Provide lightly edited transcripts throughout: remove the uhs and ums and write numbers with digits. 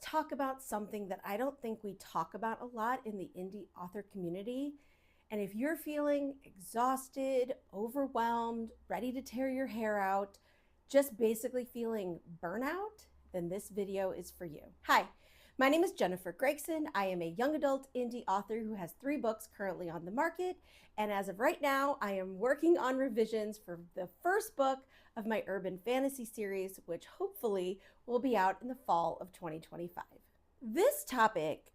talk about something that I don't think we talk about a lot in the indie author community. And if you're feeling exhausted, overwhelmed, ready to tear your hair out, just basically feeling burnout, then this video is for you. Hi, my name is Jennifer Gregson. I am a young adult indie author who has 3 books currently on the market. And as of right now, I am working on revisions for the first book of my urban fantasy series, which hopefully will be out in the fall of 2025. This topic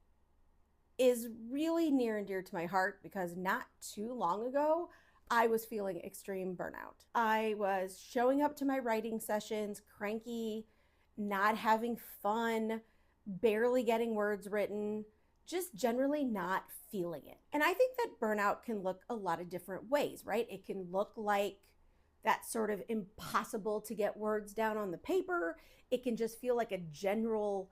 is really near and dear to my heart because not too long ago, I was feeling extreme burnout. I was showing up to my writing sessions cranky, not having fun, barely getting words written, just generally not feeling it. And I think that burnout can look a lot of different ways, right? It can look like that sort of impossible to get words down on the paper. It can just feel like a general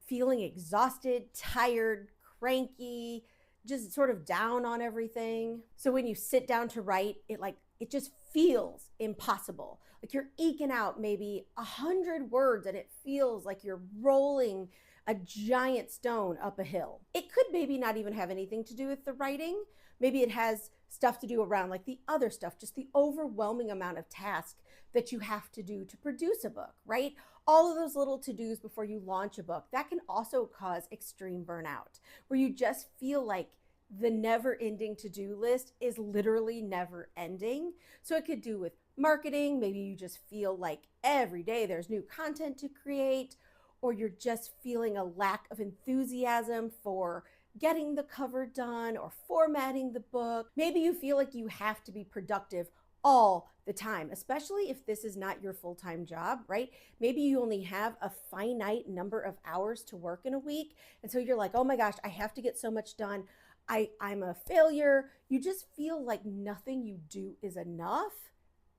feeling exhausted, tired, cranky, just sort of down on everything. So when you sit down to write, it just feels impossible. Like you're eking out maybe 100 words and it feels like you're rolling a giant stone up a hill. It could maybe not even have anything to do with the writing. Maybe it has stuff to do around like the other stuff, just the overwhelming amount of tasks that you have to do to produce a book, right? All of those little to-dos before you launch a book, that can also cause extreme burnout, where you just feel like the never-ending to-do list is literally never ending. So it could do with marketing. Maybe you just feel like every day there's new content to create, or you're just feeling a lack of enthusiasm for getting the cover done or formatting the book. Maybe you feel like you have to be productive all the time, especially if this is not your full-time job, right? Maybe you only have a finite number of hours to work in a week. And so you're like, oh my gosh, I have to get so much done. I'm a failure. You just feel like nothing you do is enough.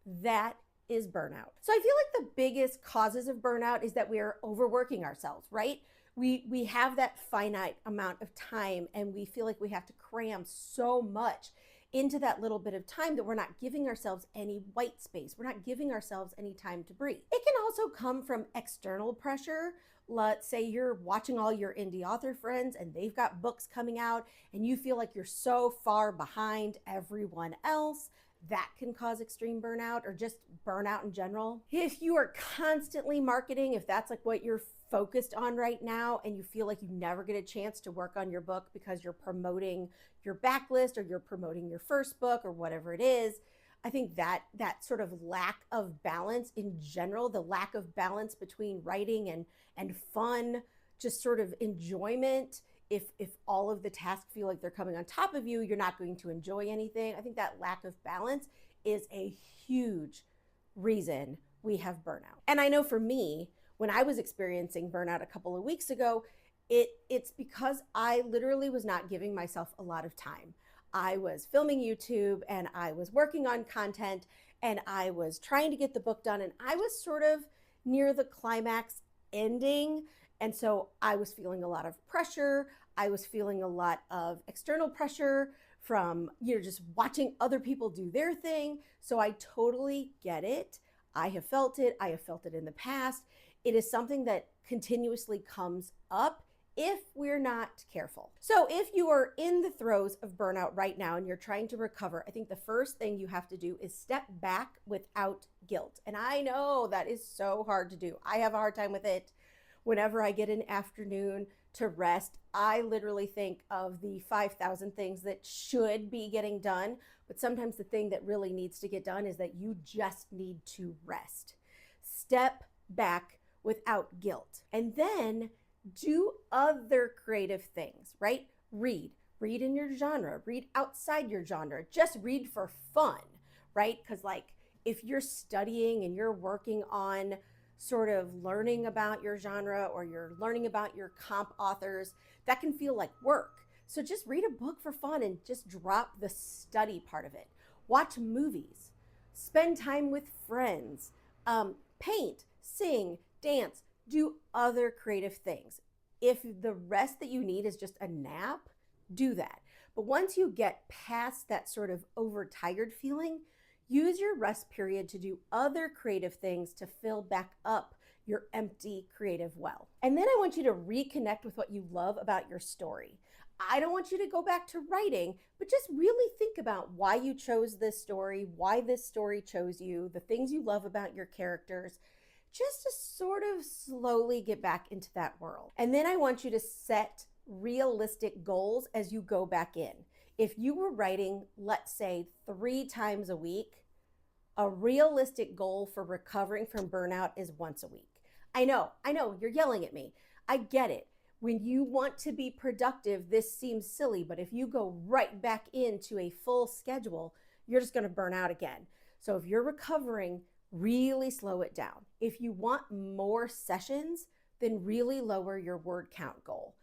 That is burnout. So I feel like the biggest causes of burnout is that we are overworking ourselves, right? We have that finite amount of time and we feel like we have to cram so much into that little bit of time that we're not giving ourselves any white space. We're not giving ourselves any time to breathe. It can also come from external pressure. Let's say you're watching all your indie author friends and they've got books coming out and you feel like you're so far behind everyone else. That can cause extreme burnout or just burnout in general. If you are constantly marketing, if that's like what you're focused on right now and you feel like you never get a chance to work on your book because you're promoting your backlist or you're promoting your first book or whatever it is, I think that sort of lack of balance in general, the lack of balance between writing and fun, just sort of enjoyment. If all of the tasks feel like they're coming on top of you, you're not going to enjoy anything. I think that lack of balance is a huge reason we have burnout. And I know for me, when I was experiencing burnout a couple of weeks ago, it's because I literally was not giving myself a lot of time. I was filming YouTube and I was working on content and I was trying to get the book done and I was sort of near the climax ending. And so I was feeling a lot of pressure. I was feeling a lot of external pressure from, just watching other people do their thing. So I totally get it. I have felt it. I have felt it in the past. It is something that continuously comes up if we're not careful. So if you are in the throes of burnout right now and you're trying to recover, I think the first thing you have to do is step back without guilt. And I know that is so hard to do. I have a hard time with it. Whenever I get an afternoon to rest, I literally think of the 5,000 things that should be getting done. But sometimes the thing that really needs to get done is that you just need to rest. Step back without guilt. And then do other creative things, right? Read in your genre, read outside your genre, just read for fun, right? Because like if you're studying and you're working on sort of learning about your genre or you're learning about your comp authors, that can feel like work. So just read a book for fun and just drop the study part of it. Watch movies, spend time with friends, paint, sing, dance, do other creative things. If the rest that you need is just a nap, do that. But once you get past that sort of overtired feeling, use your rest period to do other creative things to fill back up your empty creative well. And then I want you to reconnect with what you love about your story. I don't want you to go back to writing, but just really think about why you chose this story, why this story chose you, the things you love about your characters, just to sort of slowly get back into that world. And then I want you to set realistic goals as you go back in. If you were writing, let's say 3 times a week, a realistic goal for recovering from burnout is once a week. I know, you're yelling at me. I get it. When you want to be productive, this seems silly, but if you go right back into a full schedule, you're just going to burn out again. So if you're recovering, really slow it down. If you want more sessions, then really lower your word count goal.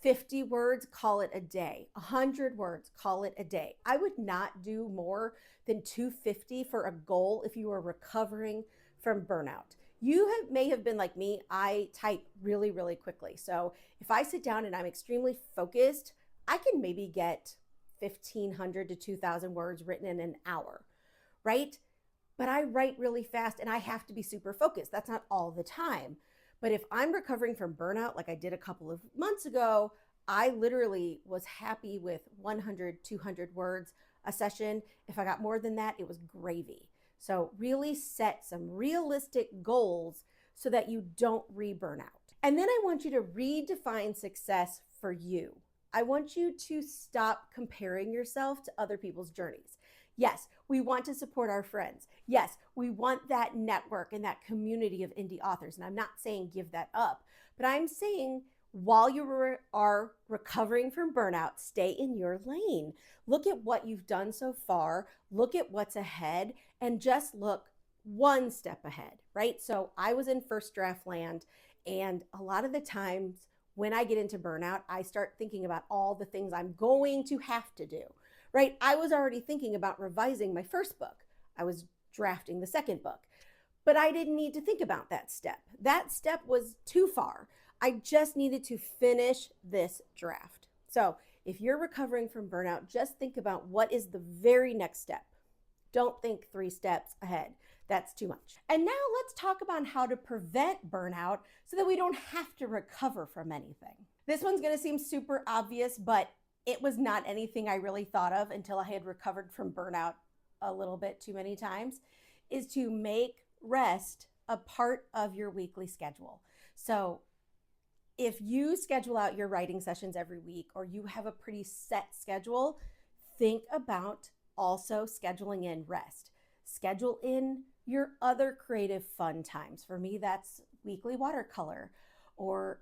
50 words, call it a day. 100 words, call it a day. I would not do more than 250 for a goal if you are recovering from burnout. You may have been like me. I type really, really quickly. So if I sit down and I'm extremely focused, I can maybe get 1,500 to 2,000 words written in an hour, right? But I write really fast and I have to be super focused. That's not all the time. But if I'm recovering from burnout, like I did a couple of months ago, I literally was happy with 100, 200 words a session. If I got more than that, it was gravy. So really set some realistic goals so that you don't re-burn out. And then I want you to redefine success for you. I want you to stop comparing yourself to other people's journeys. Yes, we want to support our friends. Yes, we want that network and that community of indie authors. And I'm not saying give that up, but I'm saying while you are recovering from burnout, stay in your lane. Look at what you've done so far. Look at what's ahead and just look one step ahead, right? So I was in first draft land, and a lot of the times when I get into burnout, I start thinking about all the things I'm going to have to do, right? I was already thinking about revising my first book. I was drafting the second book, but I didn't need to think about that step. That step was too far. I just needed to finish this draft. So if you're recovering from burnout, just think about what is the very next step. Don't think 3 steps ahead. That's too much. And now let's talk about how to prevent burnout so that we don't have to recover from anything. This one's going to seem super obvious, but it was not anything I really thought of until I had recovered from burnout a little bit too many times, is to make rest a part of your weekly schedule. So if you schedule out your writing sessions every week, or you have a pretty set schedule, think about also scheduling in rest. Schedule in your other creative fun times. For me, that's weekly watercolor or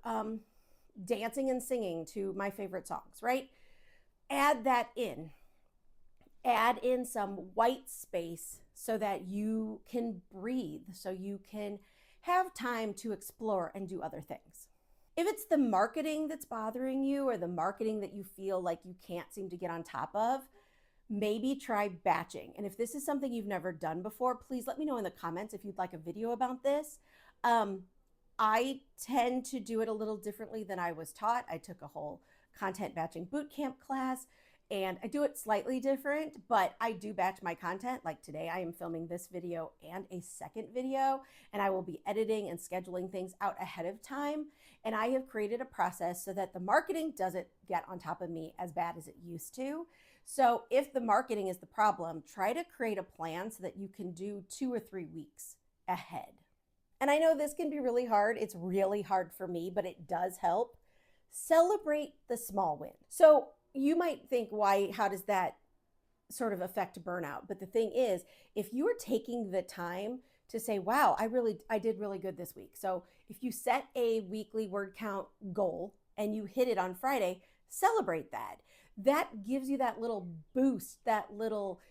dancing and singing to my favorite songs, right? Add that in. Add in some white space so that you can breathe, so you can have time to explore and do other things. If it's the marketing that's bothering you, or the marketing that you feel like you can't seem to get on top of, maybe try batching. And if this is something you've never done before, please let me know in the comments if you'd like a video about this. I tend to do it a little differently than I was taught. I took a whole content batching bootcamp class, and I do it slightly different, but I do batch my content. Like today, I am filming this video and a second video, and I will be editing and scheduling things out ahead of time. And I have created a process so that the marketing doesn't get on top of me as bad as it used to. So if the marketing is the problem, try to create a plan so that you can do 2 or 3 weeks ahead. And I know this can be really hard. It's really hard for me, but it does help. Celebrate the small win. So you might think, how does that sort of affect burnout? But the thing is, if you are taking the time to say, wow, I did really good this week. So if you set a weekly word count goal and you hit it on Friday, celebrate that. That gives you that little boost, that little,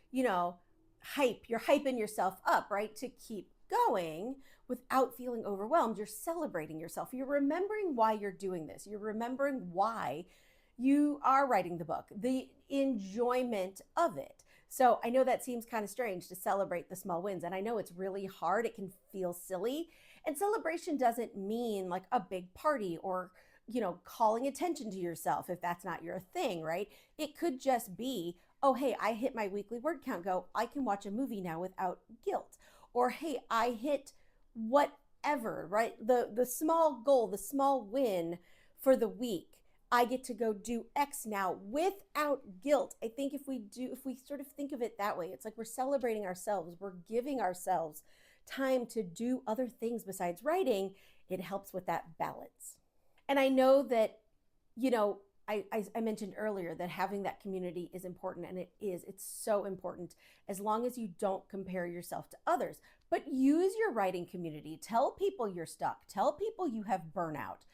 hype. You're hyping yourself up, right? To keep going without feeling overwhelmed. You're celebrating yourself. You're remembering why you're doing this. You're remembering why you are writing the book, the enjoyment of it. So I know that seems kind of strange to celebrate the small wins, and I know it's really hard. It can feel silly. And celebration doesn't mean like a big party or, calling attention to yourself if that's not your thing, right? It could just be, oh, hey, I hit my weekly word count goal. I can watch a movie now without guilt. Or, hey, I hit what whatever, right? The small goal, the small win for the week. I get to go do X now without guilt. I think if we sort of think of it that way, it's like we're celebrating ourselves. We're giving ourselves time to do other things besides writing. It helps with that balance. And I know that, you know, I mentioned earlier that having that community is important, and it's so important, as long as you don't compare yourself to others. But use your writing community. Tell people you're stuck. Tell people you have burnout.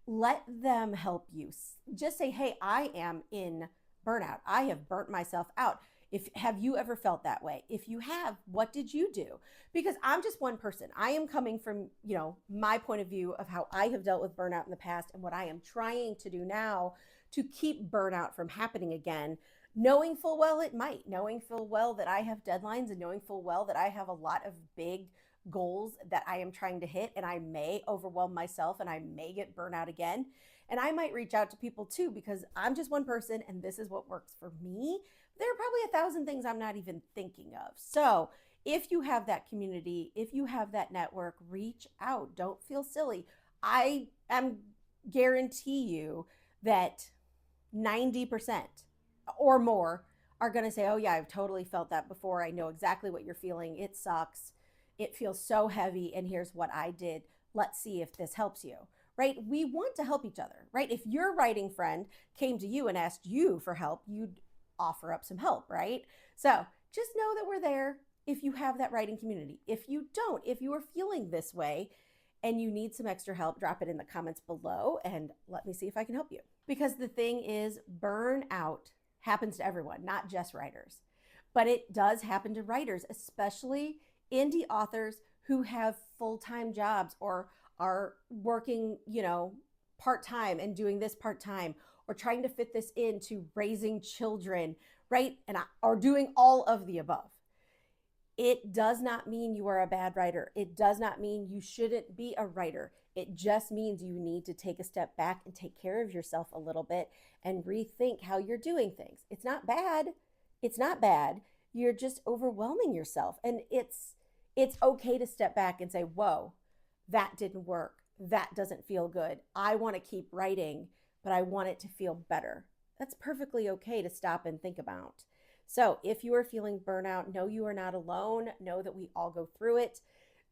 Let them help you. Just say, hey, I am in burnout. I have burnt myself out. If have you ever felt that way? If you have, what did you do? Because I'm just one person. I am coming from, my point of view of how I have dealt with burnout in the past and what I am trying to do now to keep burnout from happening again, knowing full well it might, knowing full well that I have deadlines, and knowing full well that I have a lot of big goals that I am trying to hit, and I may overwhelm myself and I may get burnout again. And I might reach out to people too, because I'm just one person and this is what works for me. There are probably 1,000 things I'm not even thinking of. So if you have that community, if you have that network, reach out. Don't feel silly. I am guarantee you that 90% or more are going to say, oh yeah, I've totally felt that before. I know exactly what you're feeling. It sucks. It feels so heavy. And here's what I did. Let's see if this helps you, right? We want to help each other, right? If your writing friend came to you and asked you for help, you'd offer up some help, right? So just know that we're there if you have that writing community. If you don't, if you are feeling this way and you need some extra help, drop it in the comments below and let me see if I can help you. Because the thing is, burnout happens to everyone, not just writers. But it does happen to writers, especially indie authors who have full-time jobs or are working, part-time and doing this part-time, or trying to fit this into raising children, right? Or doing all of the above. It does not mean you are a bad writer. It does not mean you shouldn't be a writer. It just means you need to take a step back and take care of yourself a little bit and rethink how you're doing things. It's not bad. It's not bad. You're just overwhelming yourself. And it's okay to step back and say, whoa, that didn't work. That doesn't feel good. I want to keep writing, but I want it to feel better. That's perfectly okay to stop and think about. So if you are feeling burnout, know you are not alone. Know that we all go through it.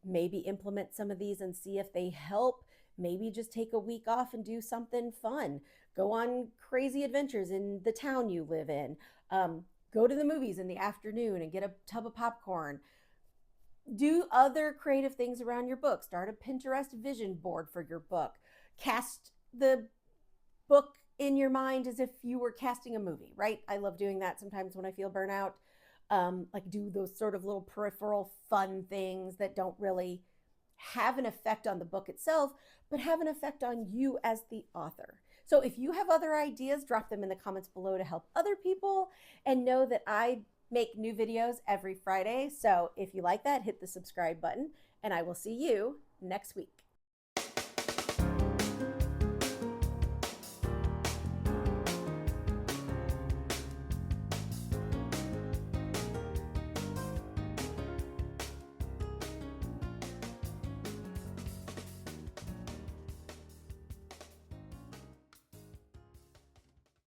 Maybe implement some of these and see if they help. Maybe just take a week off and do something fun. Go on crazy adventures in the town you live in. Go to the movies in the afternoon and get a tub of popcorn. Do other creative things around your book. Start a Pinterest vision board for your book. Cast the book in your mind as if you were casting a movie, right? I love doing that sometimes when I feel burnout. Like do those sort of little peripheral fun things that don't really have an effect on the book itself, but have an effect on you as the author. So if you have other ideas, drop them in the comments below to help other people, and know that I make new videos every Friday. So if you like that, hit the subscribe button, and I will see you next week.